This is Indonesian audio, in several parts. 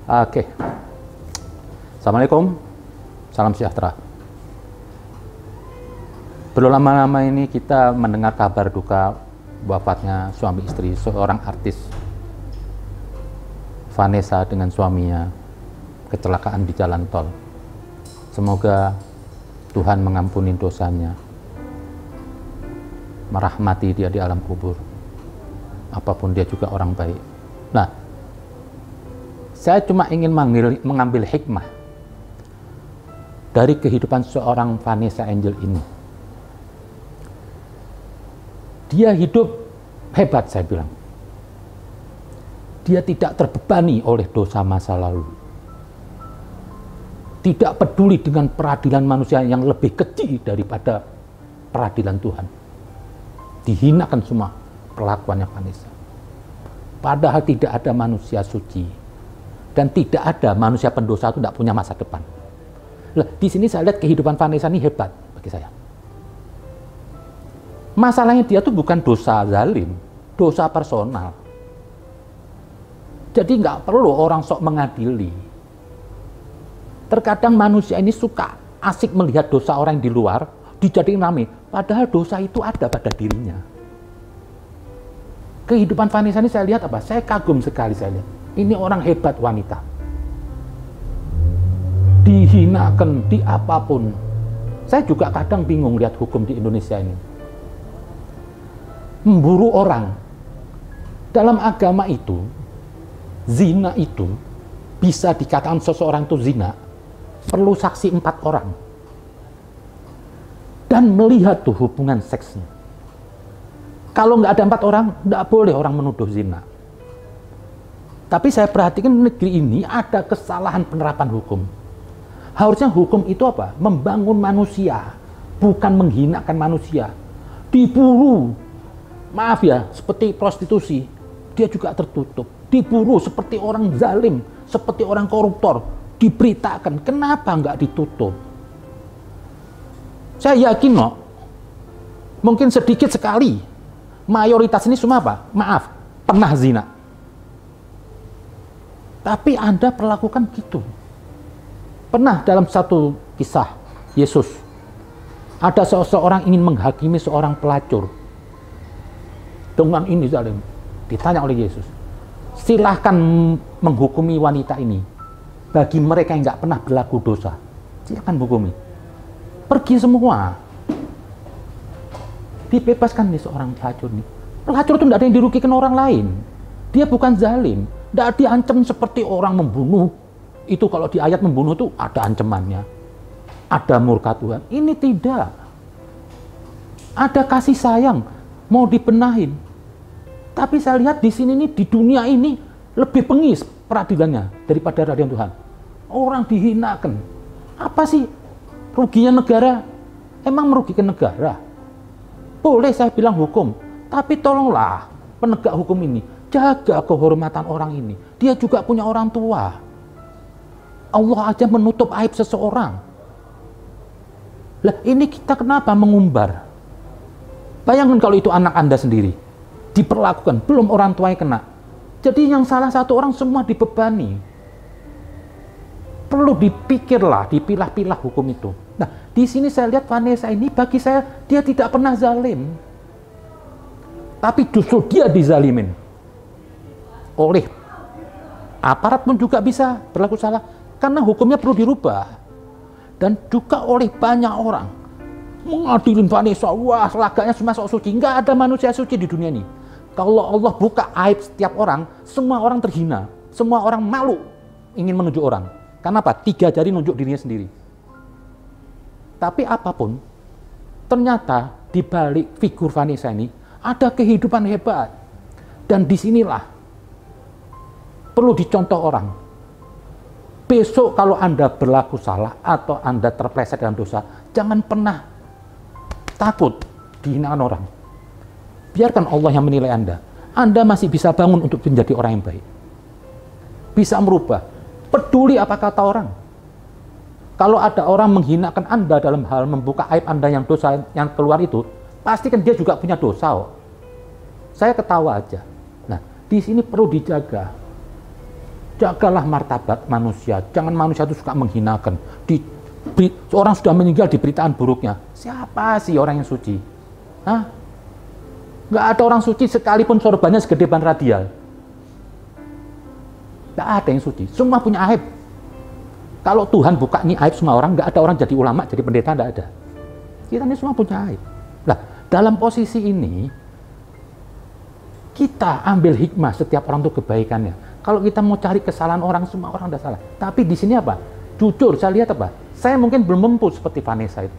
Oke. Assalamualaikum. Salam sejahtera. Belum lama-lama ini kita mendengar kabar duka wafatnya suami istri seorang artis, Vanessa, dengan suaminya kecelakaan di jalan tol. Semoga Tuhan mengampuni dosanya, merahmati dia di alam kubur. Apapun dia juga orang baik. Nah, saya cuma ingin mengambil hikmah dari kehidupan seorang Vanessa Angel ini. Dia hidup hebat, saya bilang. Dia tidak terbebani oleh dosa masa lalu. Tidak peduli dengan peradilan manusia yang lebih kecil daripada peradilan Tuhan. Dihinakan semua perlakuannya Vanessa. Padahal tidak ada manusia suci. Dan tidak ada manusia pendosa itu tidak punya masa depan. Nah, di sini saya lihat kehidupan Vanessa ini hebat bagi saya. Masalahnya dia tuh bukan dosa zalim, dosa personal. Jadi nggak perlu orang sok mengadili. Terkadang manusia ini suka asik melihat dosa orang di luar, dijadiin rame. Padahal dosa itu ada pada dirinya. Kehidupan Vanessa ini saya lihat apa? Saya kagum sekali saya lihat. Ini orang hebat wanita. Dihinakan di apapun. Saya juga kadang bingung lihat hukum di Indonesia ini. Memburu orang. Dalam agama itu, zina itu bisa dikatakan seseorang itu zina, perlu saksi 4 orang. Dan melihat tuh hubungan seksnya. Kalau nggak ada 4 orang, nggak boleh orang menuduh zina. Tapi saya perhatikan negeri ini ada kesalahan penerapan hukum. Harusnya hukum itu apa? Membangun manusia, bukan menghinakan manusia. Diburu, maaf ya, seperti prostitusi, dia juga tertutup. Diburu seperti orang zalim, seperti orang koruptor, diberitakan. Kenapa nggak ditutup? Saya yakin loh, mungkin sedikit sekali, mayoritas ini semua apa? Maaf, pernah zina. Tapi Anda perlakukan gitu. Pernah dalam satu kisah Yesus, ada seseorang ingin menghakimi seorang pelacur. Dengan ini zalim, ditanya oleh Yesus, silahkan menghukumi wanita ini. Bagi mereka yang nggak pernah berlaku dosa, silahkan hukumi. Pergi semua. Dibebaskan nih seorang pelacur nih. Pelacur itu nggak ada yang dirugikan orang lain. Dia bukan zalim. Nggak diancam seperti orang membunuh. Itu kalau di ayat membunuh itu ada ancamannya. Ada murka Tuhan. Ini tidak. Ada kasih sayang. Mau dibenahin. Tapi saya lihat di sini nih, di dunia ini lebih bengis peradilannya daripada peradilan Tuhan. Orang dihinakan. Apa sih ruginya negara? Emang merugikan negara? Boleh saya bilang hukum, tapi tolonglah penegak hukum ini jaga kehormatan orang ini. Dia juga punya orang tua. Allah aja menutup aib seseorang. Lah ini kita kenapa mengumbar? Bayangkan kalau itu anak Anda sendiri diperlakukan, belum orang tuanya kena. Jadi yang salah satu orang semua dibebani. Perlu dipikirlah, dipilah-pilah hukum itu. Nah, di sini saya lihat Vanessa ini, bagi saya dia tidak pernah zalim. Tapi justru dia dizalimin. Oleh aparat pun juga bisa berlaku salah, karena hukumnya perlu dirubah. Dan juga oleh banyak orang mengadilin Vanessa, wah laganya cuma sok suci. Nggak ada manusia suci di dunia ini. Kalau Allah buka aib setiap orang, semua orang terhina, semua orang malu ingin menunjuk orang. Kenapa? 3 jari nunjuk dirinya sendiri. Tapi apapun, ternyata di balik figur Vanessa ini ada kehidupan hebat. Dan disinilah perlu dicontoh orang. Besok kalau Anda berlaku salah atau Anda terpleset dalam dosa, jangan pernah takut dihinakan orang. Biarkan Allah yang menilai Anda. Anda masih bisa bangun untuk menjadi orang yang baik. Bisa merubah. Peduli apa kata orang. Kalau ada orang menghinakan Anda dalam hal membuka aib Anda yang dosa yang keluar itu, pasti kan dia juga punya dosa. Saya ketawa aja. Nah, di sini perlu dijaga. Jagalah martabat manusia. Jangan manusia itu suka menghinakan. Orang sudah meninggal di beritaan buruknya. Siapa sih orang yang suci? Hah? Nggak ada orang suci sekalipun sorbannya segede ban radial. Nggak ada yang suci. Semua punya aib. Kalau Tuhan buka ini aib semua orang, nggak ada orang jadi ulama, jadi pendeta, nggak ada. Kita ini semua punya aib. Nah, dalam posisi ini, kita ambil hikmah setiap orang itu kebaikannya. Kalau kita mau cari kesalahan orang, semua orang udah salah. Tapi di sini apa? Jujur, saya lihat apa? Saya mungkin belum mampu seperti Vanessa itu.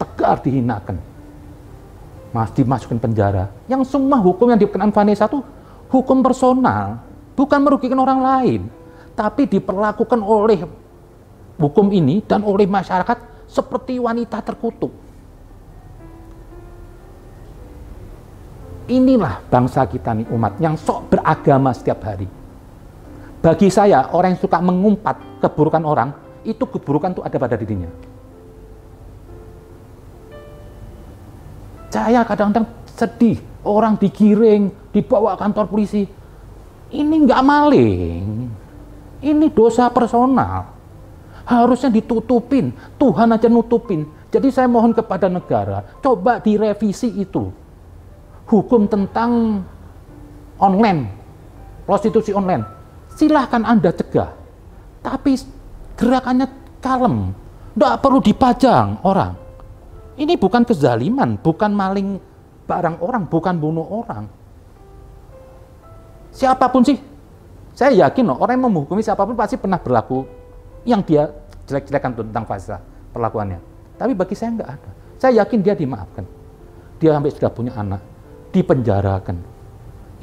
Tegar dihinakan. Dimasukin penjara. Yang semua hukum yang dikenakan Vanessa itu hukum personal. Bukan merugikan orang lain. Tapi diperlakukan oleh hukum ini dan oleh masyarakat seperti wanita terkutuk. Inilah bangsa kita nih, umat yang sok beragama setiap hari. Bagi saya, orang yang suka mengumpat keburukan orang, itu keburukan itu ada pada dirinya. Saya kadang-kadang sedih, orang digiring, dibawa kantor polisi. Ini nggak maling, ini dosa personal. Harusnya ditutupin, Tuhan aja nutupin. Jadi saya mohon kepada negara, coba direvisi itu. Hukum tentang online, prostitusi online. Silahkan Anda cegah, tapi gerakannya kalem, nggak perlu dipajang orang. Ini bukan kezaliman, bukan maling barang orang, bukan bunuh orang. Siapapun sih, saya yakin loh, orang yang menghukumi siapapun pasti pernah berlaku yang dia jelek-jelekan tentang fasa perlakuannya. Tapi bagi saya nggak ada. Saya yakin dia dimaafkan. Dia sampai sudah punya anak, dipenjarakan.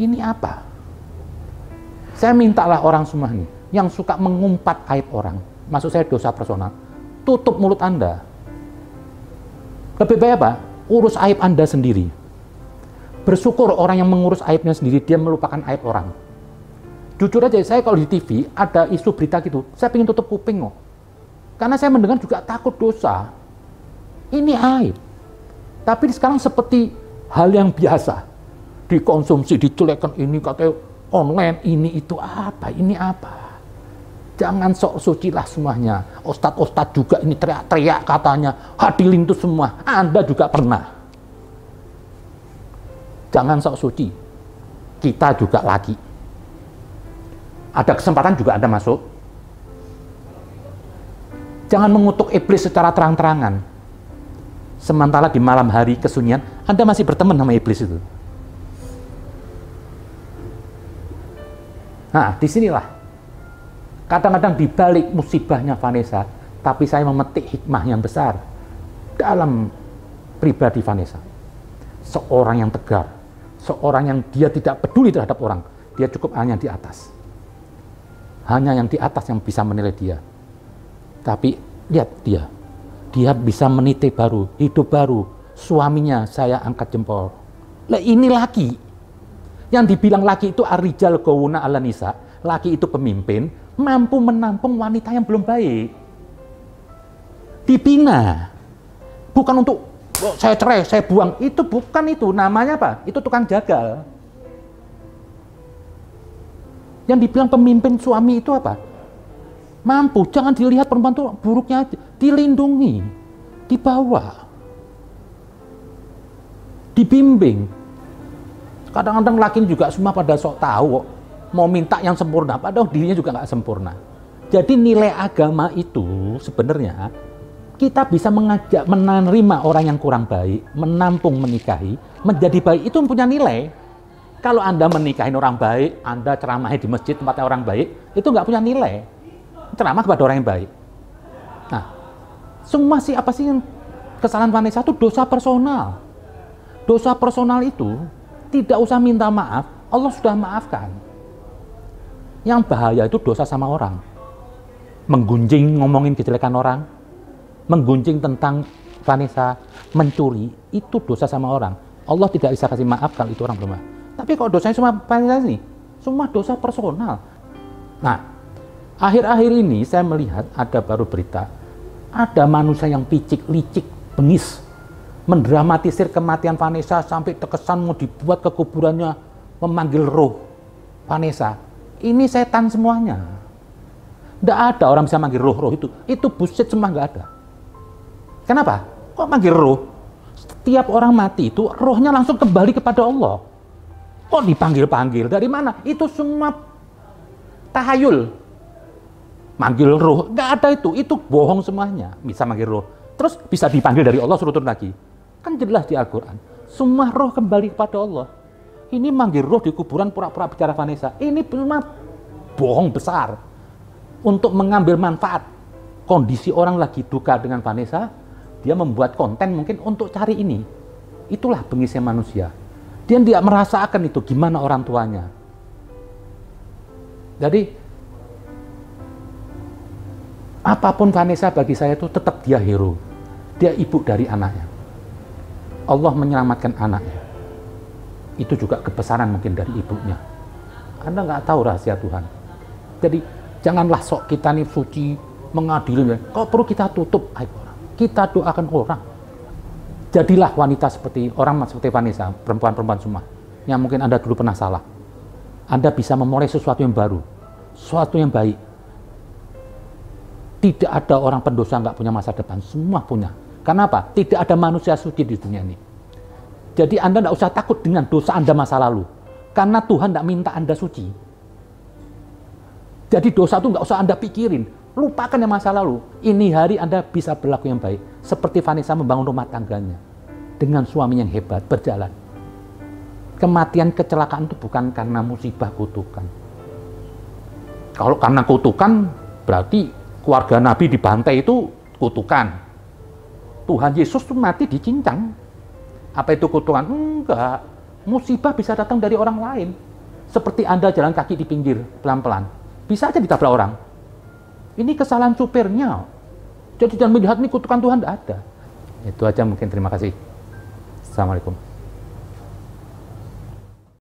Ini apa? Saya mintalah orang semua nih, yang suka mengumpat aib orang, maksud saya dosa personal, tutup mulut Anda. Lebih baik apa? Urus aib Anda sendiri. Bersyukur orang yang mengurus aibnya sendiri, dia melupakan aib orang. Jujur aja, saya kalau di TV ada isu berita gitu, saya pengen tutup kuping kok. Karena saya mendengar juga takut dosa. Ini aib. Tapi sekarang seperti hal yang biasa. Dikonsumsi, diculekan ini, katanya online, ini itu apa, ini apa. Jangan sok suci lah semuanya. Ustadz juga ini teriak-teriak katanya, hadirin itu semua. Anda juga pernah. Jangan sok suci. Kita juga lagi. Ada kesempatan juga Anda masuk. Jangan mengutuk iblis secara terang-terangan. Sementara di malam hari kesunyian, Anda masih berteman sama iblis itu. Nah, disinilah kadang-kadang dibalik musibahnya Vanessa, tapi saya memetik hikmah yang besar dalam pribadi Vanessa. Seorang yang tegar, seorang yang dia tidak peduli terhadap orang, dia cukup hanya di atas. Hanya yang di atas yang bisa menilai dia. Tapi lihat dia bisa meniti baru, hidup baru, suaminya saya angkat jempol. Lah ini laki. Yang dibilang laki itu ar-rijal qawwamuna 'alan nisa, laki itu pemimpin, mampu menampung wanita yang belum baik. Dibina. Bukan untuk saya cerai, saya buang. Itu bukan itu. Namanya apa? Itu tukang jagal. Yang dibilang pemimpin suami itu apa? Mampu. Jangan dilihat perempuan itu buruknya aja. Dilindungi. Dibawa. Dibimbing. Kadang-kadang laki juga semua pada sok tahu, mau minta yang sempurna, padahal dirinya juga nggak sempurna. Jadi nilai agama itu sebenarnya kita bisa mengajak, menerima orang yang kurang baik, menampung, menikahi, menjadi baik, itu punya nilai. Kalau Anda menikahi orang baik, Anda ceramahi di masjid tempatnya orang baik, itu nggak punya nilai. Ceramah kepada orang yang baik. Nah, semua sih apa sih yang kesalahan Vanessa itu dosa personal. Dosa personal itu tidak usah minta maaf, Allah sudah maafkan. Yang bahaya itu dosa sama orang. Menggunjing, ngomongin kejelekan orang, menggunjing tentang Vanessa, mencuri, itu dosa sama orang. Allah tidak bisa kasih maaf kalau itu orang belum maaf. Tapi kalau dosanya cuma Vanessa ini, semua dosa personal. Nah, akhir-akhir ini saya melihat ada baru berita, ada manusia yang picik, licik, bengis, mendramatisir kematian Vanessa sampai terkesan mau dibuat ke kuburannya memanggil roh Vanessa, ini setan semuanya. Tidak ada orang bisa manggil roh-roh itu. Itu bullshit semua, nggak ada. Kenapa? Kok manggil roh? Setiap orang mati itu rohnya langsung kembali kepada Allah. Kok dipanggil-panggil? Dari mana? Itu semua tahayul. Manggil roh, nggak ada itu bohong semuanya. Bisa manggil roh, terus bisa dipanggil dari Allah suruh turun lagi. Kan jelas di Al-Quran, semua roh kembali kepada Allah. Ini manggil roh di kuburan pura-pura bicara Vanessa, ini cuma bohong besar. Untuk mengambil manfaat, kondisi orang lagi duka dengan Vanessa, dia membuat konten mungkin untuk cari ini. Itulah bengisnya manusia. Dia tidak merasakan itu, gimana orang tuanya. Jadi, apapun Vanessa bagi saya itu tetap dia hero. Dia ibu dari anaknya. Allah menyelamatkan anaknya. Itu juga kebesaran mungkin dari ibunya. Anda nggak tahu rahasia Tuhan. Jadi janganlah sok kita nih suci, mengadili. Kok perlu kita tutup aib orang. Kita doakan orang. Jadilah wanita seperti Vanessa, perempuan-perempuan semua. Yang mungkin Anda dulu pernah salah. Anda bisa memulai sesuatu yang baru. Sesuatu yang baik. Tidak ada orang pendosa nggak punya masa depan, semua punya. Kenapa? Tidak ada manusia suci di dunia ini. Jadi Anda nggak usah takut dengan dosa Anda masa lalu, karena Tuhan nggak minta Anda suci. Jadi dosa itu nggak usah Anda pikirin, lupakan yang masa lalu. Ini hari Anda bisa berlaku yang baik, seperti Vanessa membangun rumah tangganya dengan suami yang hebat, berjalan. Kematian kecelakaan itu bukan karena musibah kutukan. Kalau karena kutukan, berarti keluarga Nabi dibantai itu kutukan. Tuhan Yesus tuh mati dicincang. Apa itu kutukan? Enggak. Musibah bisa datang dari orang lain. Seperti Anda jalan kaki di pinggir, pelan-pelan. Bisa aja ditabrak orang. Ini kesalahan supirnya. Jadi jangan melihat ini kutukan Tuhan, tidak ada. Itu aja mungkin, terima kasih. Assalamualaikum.